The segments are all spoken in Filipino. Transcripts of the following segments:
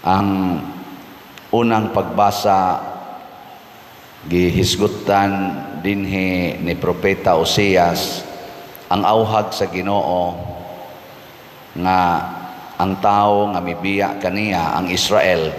Ang unang pagbasa gihisgutan dinhi ni Propeta Oseas ang awhag sa Ginoo nga ang tao nga mibiya kaniya, ang Israel,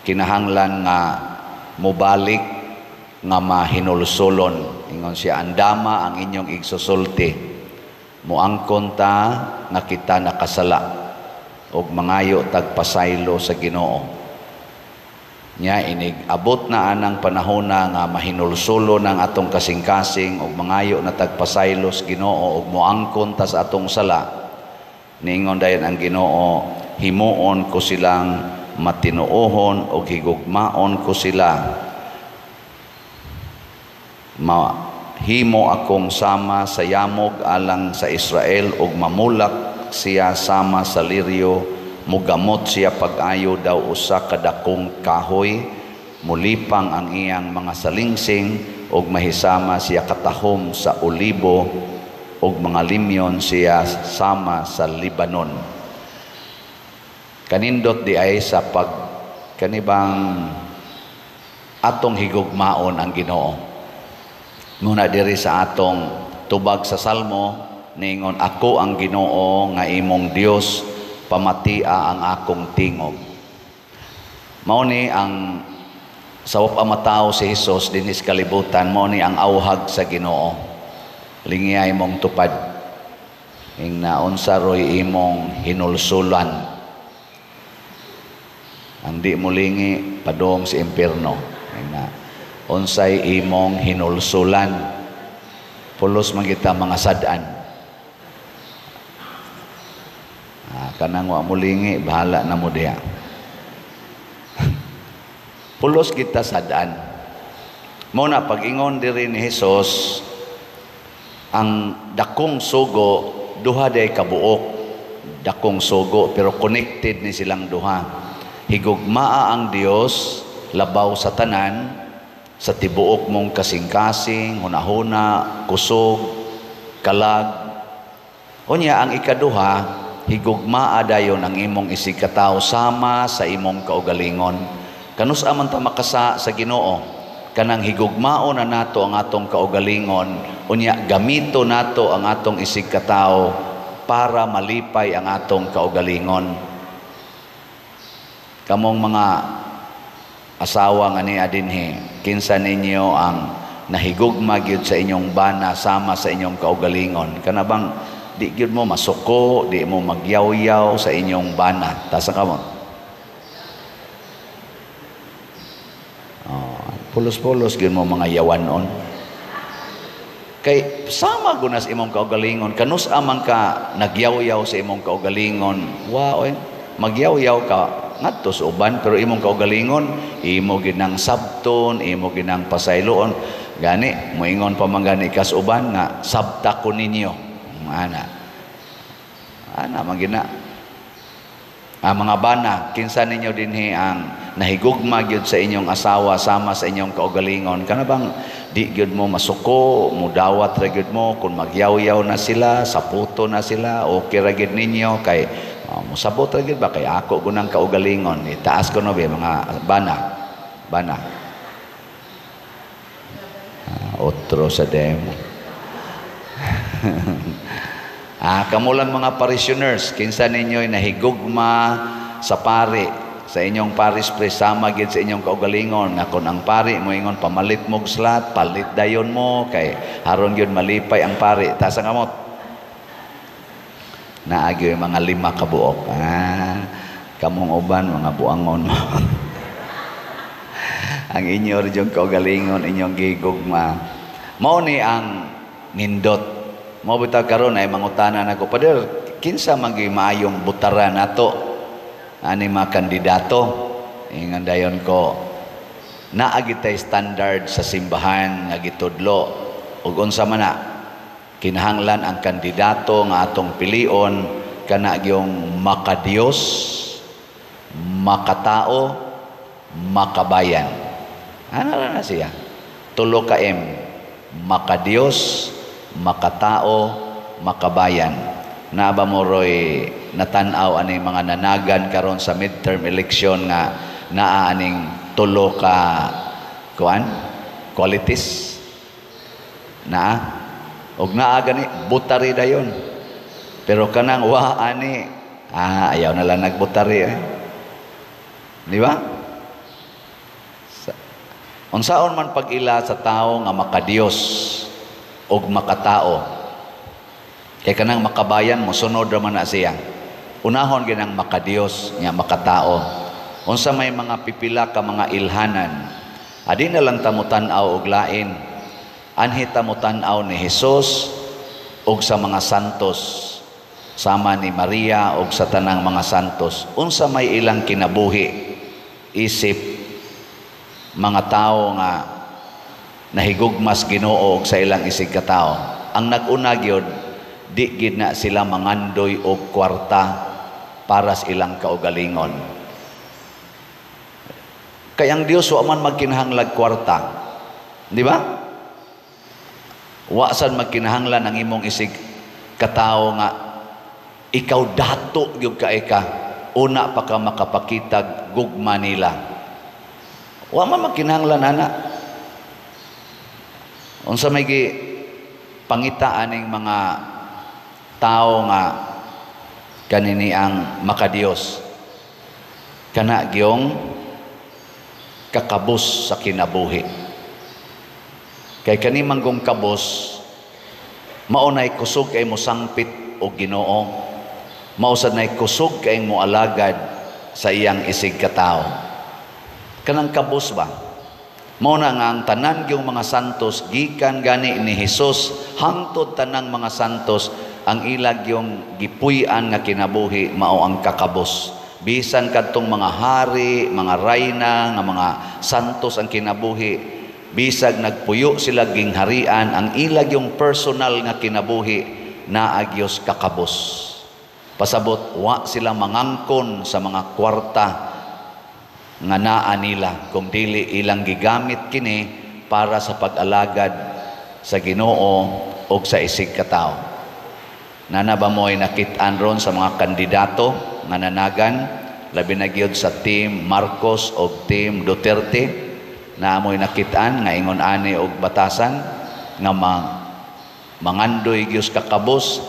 kinahanglan nga mubalik nga mahinulsulon. Ingon siya, andama ang inyong igsusulti, muangkon ta nga kita nakasala og mangayo tagpasaylo sa Ginoo. Nya inig abot na anang panahona nga mahinulsulo ng atong kasing-kasing ug mangayo na tagpasaylos Ginoo ug moangkon ta sa atong sala. Niingon dayon ang Ginoo, himuon ko silang matinuohon ug higugmaon ko sila. Mahimo akong sama sa yamog alang sa Israel ug mamulak siya sama sa liryo. Mugamot siya pag-ayo daw usa ka dakong kahoy, mulipang ang iyang mga salingsing ug mahisama siya katahom sa olibo ug mga limyon siya sama sa Libanon. Kanindot di ay sa kanibang atong higugmaon ang Ginoo. Muna diri sa atong tubag sa Salmo, ningon, ako ang Ginoo nga imong Dios, pamatia ang akong tingog. Mao ni ang sawop ang matao si Hesus dinis kalibutan, mao ni ang awhag sa Ginoo. Lingiya imong tupad. Ing naunsa roy imong hinulsulan. Ang di mo lingi padong sa impierno. Ing na unsay imong hinulsulan. Pulos man kita mga sad-an. Kanang wa mulingi bahala na mo diha. Pulos kita sadaan. Mo na pag-ingon diri ni Hesus, ang dakong sugo duha day kabuok, dakong sugo pero connected ni silang duha. Higugmaa ang Dios labaw sa tanan, sa tibuok mong kasing-kasing, hunahuna, kusog, kalag. Unya ang ikaduha, higugmaa dayon ang imong isigkatawo sama sa imong kaugalingon. Kanus aman ta makasa sa Ginoo, kanang higugmao na nato ang atong kaugalingon, unya gamito nato ang atong isigkatawo para malipay ang atong kaugalingon. Kamong mga asawa nga niya dinhi, kinsa ninyo ang nahigugma gyud sa inyong bana sama sa inyong kaugalingon? Kana bang di gyud mo masuko, di mo magyaw-yaw sa inyong bana. Tasa ka mo. Pulos-pulos gyud mo mga yawanon. Kay sama gunas imong kaugalingon, kanus amang ka nagyaw-yaw sa imong kaugalingon. Wow, magyaw-yaw ka ngadto sa uban, pero imong kaugalingon imo ginang sabton, imo ginang pasayloon. Gani moingon pa man gani kas uban nga sabta ko ninyo. Ana magina mga bana, kinsa ninyo dinhi ang nahigugma gyud sa inyong asawa sama sa inyong kaugalingon? Kana bang di gyud mo masuko, mudawat ra gyud mo kun magyaw-yaw na sila, saputo na sila, okay ra gyud ninyo kay musabot ra gyud ba kay ako gunang kaugalingon? Itaas ko no be mga bana. Otro sa demo. Kamulang mga parishioners, kinsa ninyo'y nahigugma sa pari, sa inyong paris priest, sama gid sa inyong kaugalingon, nga kung ang pari mo ingon pamalit mog slat, palit dayon mo kay haron yun malipay ang pari. Tasa kamot naagyo yung mga 5 kabuok. Kamong uban mga buangon mo. Ang inyo rin yung kaugalingon, inyong gigugma. Mao ni ang nindot. Mo bitaw karon ay mangutana nako, Pader, kinsa man gyud maayong butaran nato ani mga kandidato? Ingon dayon ko, naa gid tay standard sa simbahan nga gitudlo ug unsa man na kinahanglan ang kandidato nga atong pilion kana gyung makadiyos, makatao, makabayan. Ano na siya? 3 ka M. Makadiyos, makatao, makabayan. Na ba mo roy natanaw ani mga nanagan karon sa midterm election nga naa aning tulo ka kuan qualities na og naa gani butari dayon. Pero kanang wa ani ayaw na lang nagbutari di ba? Unsaon man pag-ila sa tao nga makadiyos og makatao. Kaya kanang makabayan mo sunod ra man na siya. Unahon ginang makadiyos nga makatao. Unsa may mga pipila ka mga ilhanan. Adi na lang ta mo tan-aw og lain. Anhi ta mo tan-aw ni Hesus og sa mga santos. Sama ni Maria og sa tanang mga santos. Unsa may ilang kinabuhi, isip, mga tao nga nahigugmas Ginoo og sa ilang isig katao. Ang nag-una gyud di gid na sila mangandoy og kwarta para sa ilang kaugalingon. Kaya ang Dios wa man magkinahanglag kwarta. Di ba? Wa sad magkinahanglan ang imong isig katao nga ikaw dato gyud ka una pa ka makapakitag gugma nila. Wa man magkinahanglan ana. Unsa may pangita aning mga tao nga kanini ang makadiyos kana giyong kakabus sa kinabuhi. Kay kani manggong kabus maunay kusog kay mo sangpit og Ginoo, mausad nay kusog kay mo alagad sa iyang isig katao. Kanang kabus ba mao na nga ang tanan gyung mga santos gikan gani ni Hesus hangtod tanang mga santos ang ilag yung gipuy-an nga kinabuhi mao ang kakabos. Bisan kadtong mga hari, mga rayna, nga mga santos ang kinabuhi, bisag nagpuyo sila gingharian, ang ilag yung personal nga kinabuhi naagyos kakabos. Pasabot wa sila mangangkon sa mga kwarta nga naa nila kung dili ilang gigamit kini para sa pag-alagad sa Ginoo o sa isig katao. Nana ba mo'y nakit-an ron sa mga kandidato nga nanagan, labi na gyud sa team Marcos o team Duterte, na mo'y nakit-an nga ingon ani og batasan nga mangandoy gyud kakabos,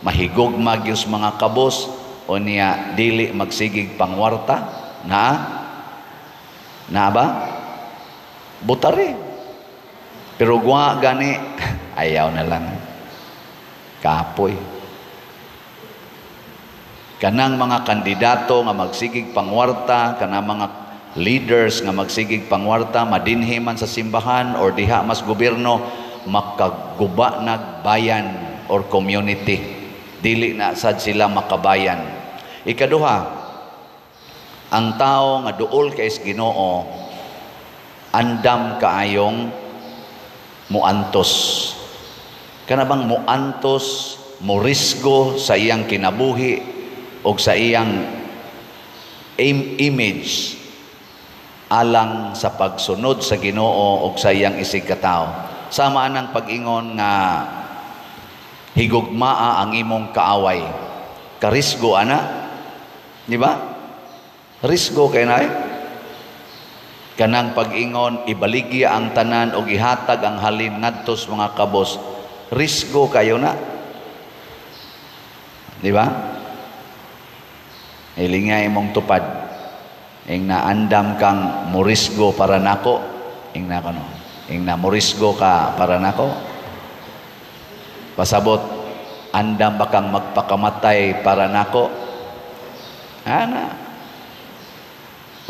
mahigugma gyud mga kabos o niya dili magsigig pangwarta na ba? Butari. Pero gwa gani ayaw na lang. Kapoy. Kanang mga kandidato nga magsigig pangwarta, kanang mga leaders nga magsigig pangwarta, madinhi man sa simbahan or diha mas gobyerno, makaguba nag bayan or community. Dili na sad sila makabayan. Ikaduha, ang tao nga duol kay Ginoo andam kaayong muantos. Kana bang muantos, morisgo sa iyang kinabuhi o sa iyang image alang sa pagsunod sa Ginoo o sa iyang isig katao. Sama anang pag-ingon nga higugmaa ang imong kaaway. Karisgo ana, di ba? Risgo kay na kanang pag-ingon ibaligya ang tanan o ihatag ang halin ngadtos mga kabos. Risgo kayo na, di ba? Ilingay mong tupad. Ing naandam kang morisgo para nako. Ing na morisgo ka para nako. Pasabot, andam ba kang magpakamatay para nako? Ana.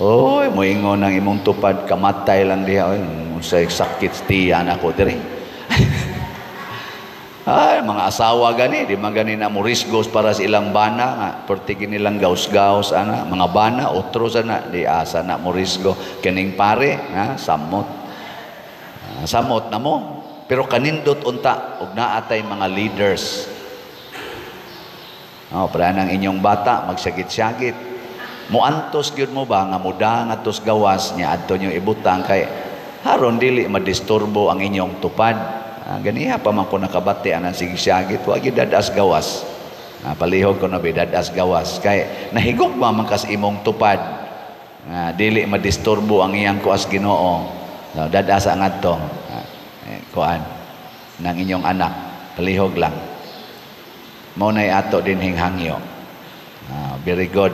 Oy, moingon ang imong tupad, kamatay lang diha. Oy, sa sakit tiyan ako diri. Ay, mga asawa gani, di man gani na morisgos para sa ilang bana nga, pertigin nilang gaus-gaus ana, mga bana otro sana di asa na morisgo kining pare, ha, samot. Samot na mo. Pero kanindot unta og naatay mga leaders. Para nang inyong bata magsagit-sagit. Muantos gyud mo ba nga muda nga tos gawas nya adto nyo ibutang kay haron dili madisturbo ang inyong tupad. Ganiha pa man po nakabati anang sigisagit, wag dadas gawas. Palihog ko na bidadas gawas. Kay nahigog man kas imong tupad. Dili madisturbo ang iyang kuas Ginoo. Dadasa ngadto. Kuan ng inyong anak. Palihog lang. Mao nay ato din hinghangyo. Very good.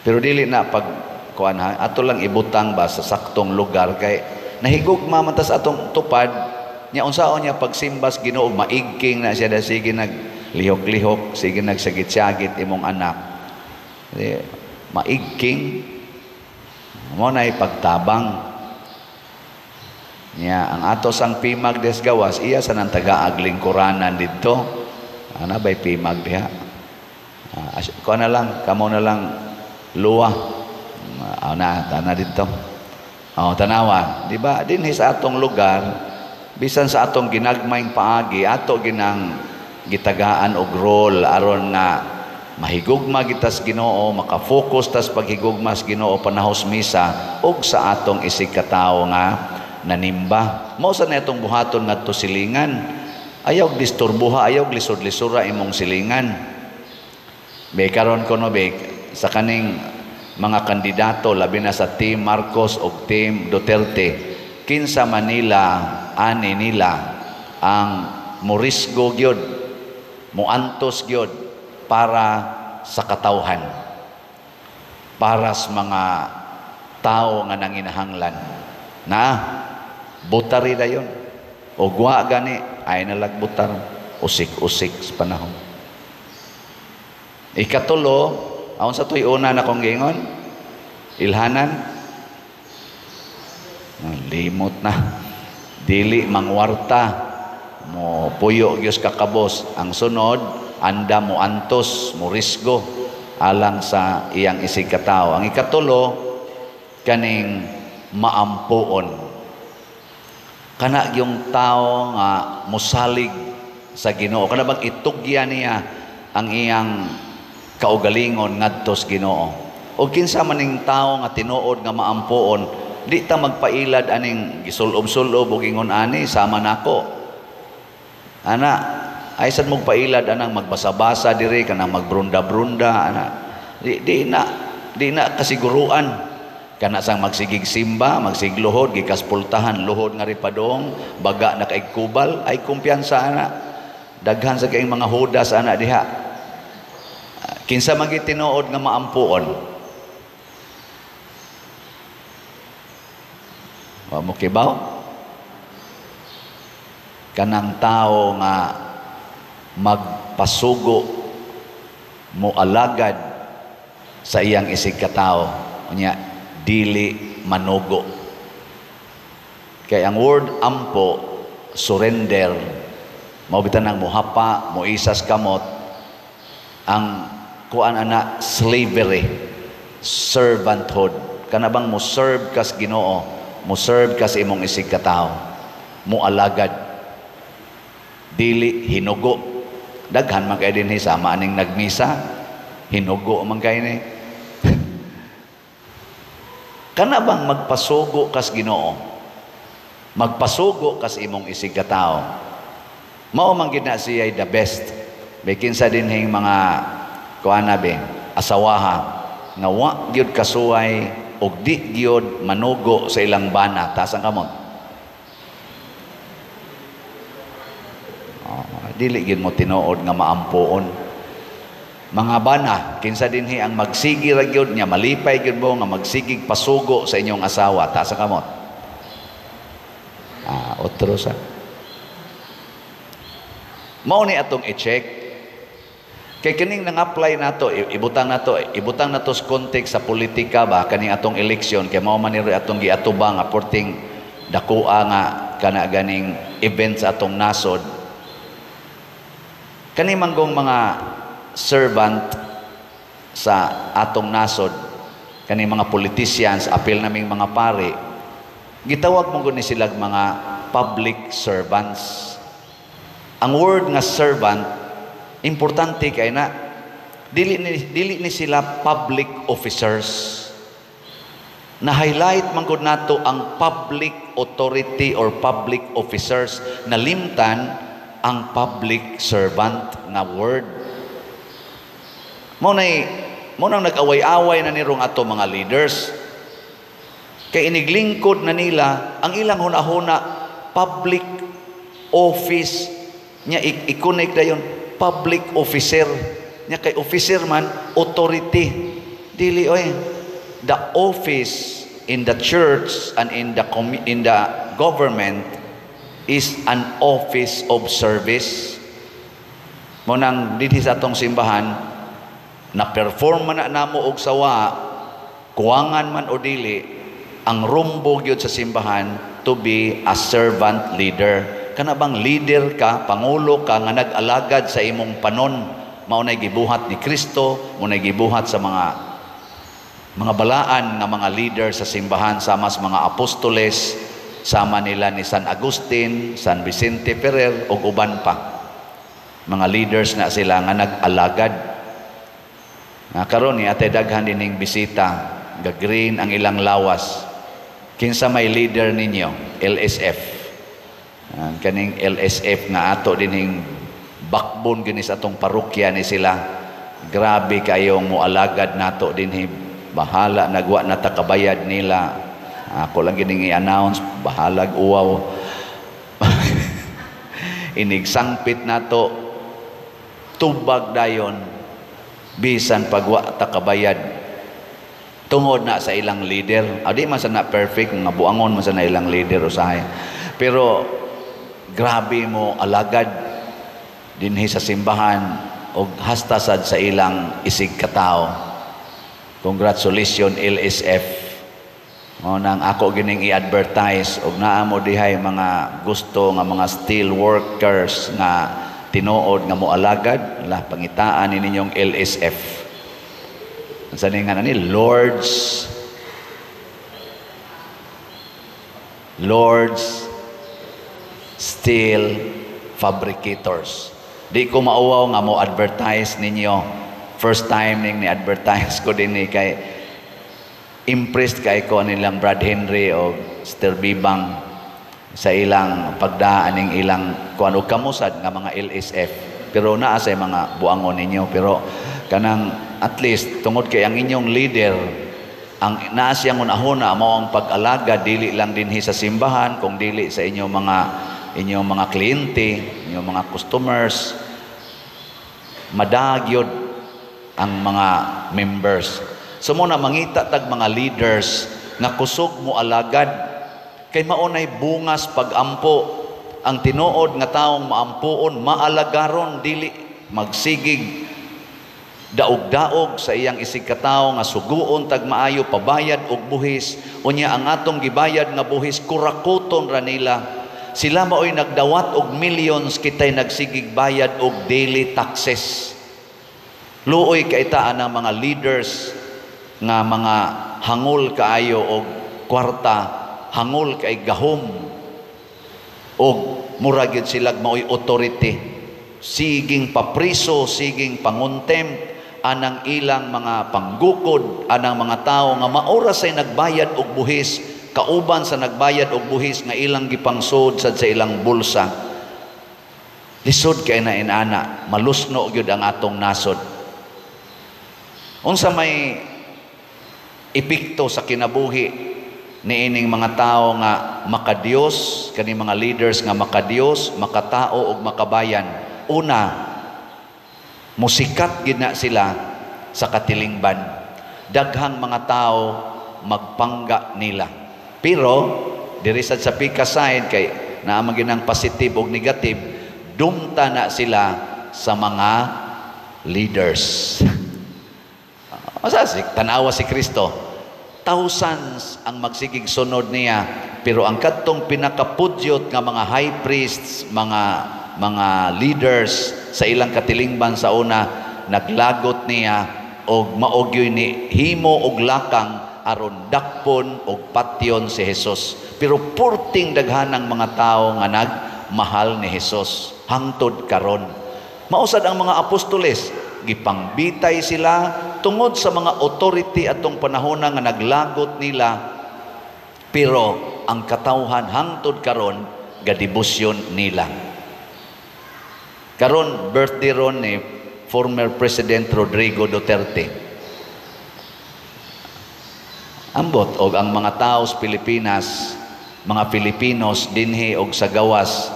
Pero dili na pag kuan ato lang ibutang ba sa saktong lugar kay nahigog mamantas atong tupad nya unsaon niya pagsimbas Ginoo maigking na siya sige naglihok-lihok sige nagsagit-sagit imong anak. Maigking mo na ipagtabang niya ang ato sang pimag des gawas iya sa nang tagaag lingkuranan didto ana bay pimag diha ko na lang kamo na lang luwa tana dito tanawa di ba dinhi sa atong lugar bisan sa atong ginagmayng paagi ato ginang gitagaan og role aron nga mahigugma gitas Ginoo makafocus tas paghigugmas Ginoo panahos misa ug sa atong isig ka tawo nga nanimba mao sa netong buhaton ngadto silingan ayaw disturbuha ayaw lisod-lisura imong silingan be karon kono be sa kaning mga kandidato labi na sa Team Marcos o Team Duterte kinsa Manila ani nila ang murisgo gyud muantos gyud para sa katawhan para sa mga tao nga nanginahanglan na butari dayon o gwa gani ay nalagbutar usik-usik sa panahon. Ikatulo aon sa tuy una na kong gingon ilhanan limot na dili mangwarta mo puyo gyud kakabos ang sunod anda mo antos mo risgo alang sa iyang isig ka tawo. Ang ikatulo kaning maampuon kana yung tao nga mosalig sa Ginoo kana bang itugya niya ang iyang kaugalingon ngadto sa Ginoo o kinsa maning tao nga tinuod nga maampuon di ta magpailad aning gisulob-sulob og ingon ani sama nako ana ay sad mong pailad anang magbasa-basa diri kanang magbrunda-brunda ana di na kasiguruan kana sang magsigig simba magsigluhod gikaspultahan luhod nga ripadong baga na kay kubal ay kumpiyansa ana daghan sa kay mga hudas ana diha kinsa magitinuod nga maampuon wa mo kibaw kanang tao nga magpasugo mo alagad sa iyang isig ka tawo unya dili manugo kay ang word ampo surrender mao bitan ang muhapa mo isas kamot ang kuan ana slavery servanthood kana bang mo serve kas Ginoo mo serve kas imong isig ka tawo mo alagad dili hinugo daghan man kay dinhi sama aning nagmisa hinugo man kay ni kana bang magpasugo kas Ginoo magpasugo kas imong isig ka tawo mao man gid na siya the best bikin sa dinhing mga kuana be asawaha nga wa gyud kasuway og di gyud manugo sa ilang bana taas ang kamot dili gyud mo tinuod nga maampuon mga bana kinsa dinhi ang magsigi ra gyud nya malipay gyud mo nga magsigig pasugo sa inyong asawa taas ang kamot otro sa mao ni atong i-check kay kining nang-apply nato ibutang nato sa context sa politika ba kaning atong eleksyon kay mao man ni atong giatubang aporting dakua nga kana ganing event sa atong nasod kani manggong mga servant sa atong nasod kani mga politicians apil naming mga pari gitawag mo gud ni sila mga public servants ang word nga servant importante kay na dili ni sila public officers na highlight man gud nato ang public authority or public officers na limtan ang public servant nga word mo nang nag-away-away na nirong ato mga leaders. Kay iniglingkod na nila ang ilang hunahuna public office nya i-connect dayon public officer nya kay officer man authority dili oy. The office in the church and in the government is an office of service. Mo nang dito sa atong simbahan na perform man na namo og sawa kuwangan man o dili, ang rumbo gyud sa simbahan to be a servant leader. Kana bang leader ka, pangulo ka nga nag-alagad sa imong panon, mao nay gibuhat ni Kristo, mao nay gibuhat sa mga balaan nga mga leader sa simbahan, sama sa mga apostoles, sama nila ni San Agustin, San Vicente Ferrer ug uban pa. Mga leaders na sila nga nag-alagad. Karon ni atay daghan dining bisita, ga-green ang ilang lawas. Kinsa may leader ninyo? LSF. Kaning LSF nga ato dining backbone gini sa atong parokya ni sila. Grabe kayong mualagad nato dinhi. Bahala nagwa na takabayad nila. Ako lang gining i-announce, bahalag uwaw. Inigsangpit nato tubag dayon bisan pagwa takabayad tungod na sa ilang leader. Adi man sa na perfect nga buangon man sa na ilang leader usahay. Pero grabe mo alagad dinhi sa simbahan og hasta sad sa ilang isig katao. Congratulations LSF. Mo nang ako gining i-advertise og naa mo dihay mga gusto nga mga steel workers nga tinuod nga moalagad, la pangitaan ni ninyong LSF. Unsa ni nga ni Lord's Steel Fabricators. Di ko mauwaw nga mo advertise ninyo. First time ning ni-advertise ko din kay impressed kay ko nilang Brad Henry o Sister Bibang sa ilang pagdaan ning ilang kuan og kamusad nga mga LSF. Pero naa sa mga buangon ninyo, pero kanang at least tungod kay ang inyong leader ang naa siyang unahuna mao ang pag-alaga dili lang dinhi sa simbahan kung dili sa inyong mga kliyente, inyong mga customers, madagyod ang mga members. So mo na mangita tag mga leaders nga kusog mo alagad kay maunay bungas pagampo. Ang tinuod nga taong maampuon maalagaron dili magsigig daog-daog sa iyang isig katawo nga suguon tag maayo pabayad og buhis, unya ang atong gibayad nga buhis kurakuton ra nila. Sila maoy nagdawat og millions, kitay nagsigig bayad og daily taxes. Luoy kaitaan ng mga leaders nga mga hangol kaayo og kwarta, hangol kay gahom og muragid sila maoy authority, siging papriso, siging panguntem anang ilang mga panggukod, anang mga tao nga maoras ay nagbayad og buhis, kauban sa nagbayad og buhis nga ilang gipangsud sad sa ilang bulsa. Lisod kay na inana, malusno gyud ang atong nasod. Unsa may epekto sa kinabuhi niining mga tao nga makadiyos, kani mga leaders nga makadiyos, makatao ug makabayan? Una, musikat gid na sila sa katilingban. Daghang mga tao magpangga nila. Pero diri sad sa pika side kay naa man ginang positive ug negative, dumta na sila sa mga leaders. Masasik, tanawa si Kristo. Thousands ang magsigig sunod niya, pero ang kadtong pinakapudyot nga mga high priests, mga leaders sa ilang katilingban sa una, naglagot niya og maogyoy ni himo og lakang aron dakpon og patyon si Jesus. Pero purting daghanang mga tao nga nagmahal ni Jesus hangtod karon. Mausad ang mga apostoles, gipangbitay sila tungod sa mga authority atong panahon nga naglagot nila, pero ang katawhan hangtod karon gadibusyon nila. Karon birthday ron ni former President Rodrigo Duterte. Ambot og ang mga tao sa Pilipinas, mga Filipinos dinhi og sa gawas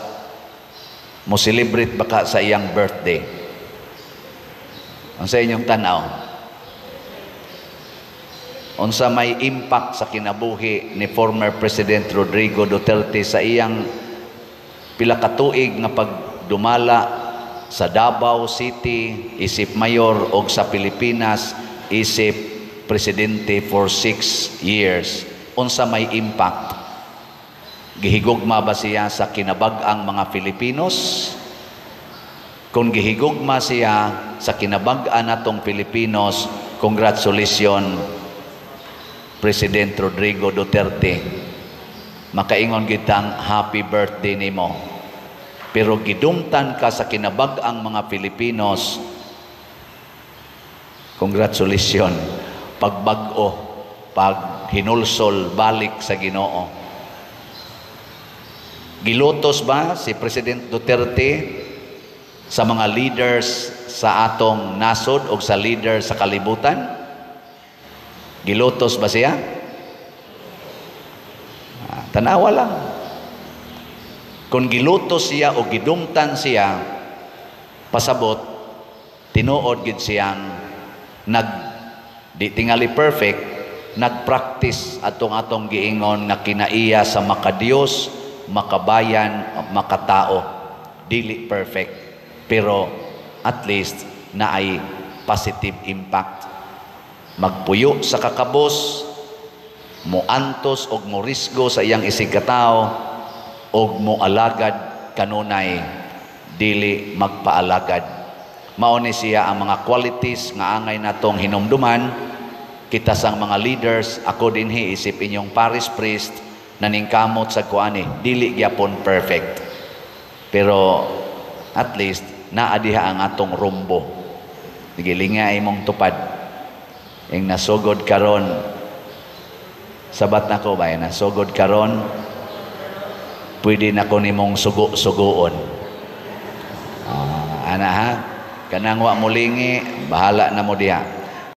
mo celebrate baka sa iyang birthday. Ang sa inyong tanaw, unsa may impact sa kinabuhi ni former President Rodrigo Duterte sa iyang pila ka tuig nga pagdumala sa Davao City isip mayor og sa Pilipinas isip presidente for 6 years. Unsa may impact? Gihigugma ba siya sa kinabag-ang mga Filipinos? Kung gihigugma siya sa kinabag-an natong Filipinos, congratulations President Rodrigo Duterte. Makaingon gitang happy birthday nimo. Pero gidumtan ka sa kinabag-ang mga Filipinos, congratulations. Pagbag-o, pag hinulsol balik sa Ginoo. Gilotos ba si President Duterte sa mga leaders sa atong nasod o sa leader sa kalibutan? Gilotos ba siya? Tanawa lang. Kung gilutos siya o gidumtan siya, pasabot, tinuod gid siyang di tingali perfect, nagpractice atong giingon nga kinaiya sa makadiyos, makabayan, makatao. Dili perfect, pero at least na ay positive impact. Magpuyo sa kakabos, moantos og morisgo sa iyang isigkatao, og moalagad kanunay dili magpaalagad. Mao ni siya ang mga qualities nga angay natong hinumduman kita sang mga leaders. Ako dinhi isip inyong parish priest naningkamot sa kuani, dili gyapon perfect, pero at least naa diha ang atong rumbo. Gilinga imong tupad ing nasugod karon. Sabat nako ba nasugod karon, pwede na ko nimong sugo-sugoon. Ana ha, kanang wa mulingi, bahala na mo diha.